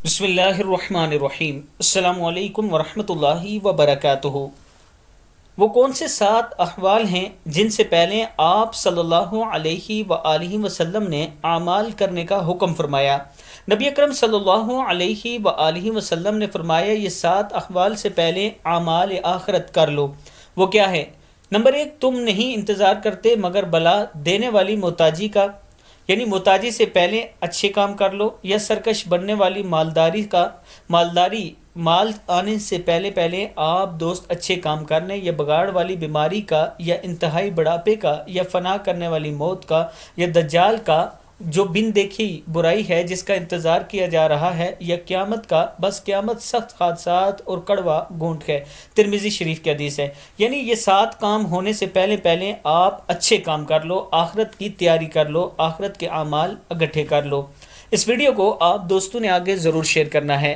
بسم اللہ الرحمن الرحیم۔ السلام علیکم ورحمۃ اللہ وبرکاتہ۔ وہ کون سے 7 احوال ہیں جن سے پہلے آپ صلی اللہ علیہ وآلہ وسلم نے اعمال کرنے کا حکم فرمایا؟ نبی اکرم صلی اللہ علیہ وآلہ وسلم نے فرمایا یہ 7 احوال سے پہلے اعمال آخرت کر لو۔ وہ کیا ہے؟ نمبر 1، تم نہیں انتظار کرتے مگر بلا دینے والی محتاجی کا، یعنی محتاجی سے پہلے اچھے کام کر لو، یا سرکش بننے والی مالداری مال آنے سے پہلے آپ دوست اچھے کام کرنے، یا بگاڑ والی بیماری کا، یا انتہائی بڑھاپے کا، یا فنا کرنے والی موت کا، یا دجال کا جو بن دیکھی برائی ہے جس کا انتظار کیا جا رہا ہے، یا قیامت کا، بس قیامت سخت حادثات اور کڑوا گھونٹ ہے۔ ترمذی شریف کی حدیث ہے۔ یعنی یہ 7 کام ہونے سے پہلے آپ اچھے کام کر لو، آخرت کی تیاری کر لو، آخرت کے اعمال اکٹھے کر لو۔ اس ویڈیو کو آپ دوستوں نے آگے ضرور شیئر کرنا ہے۔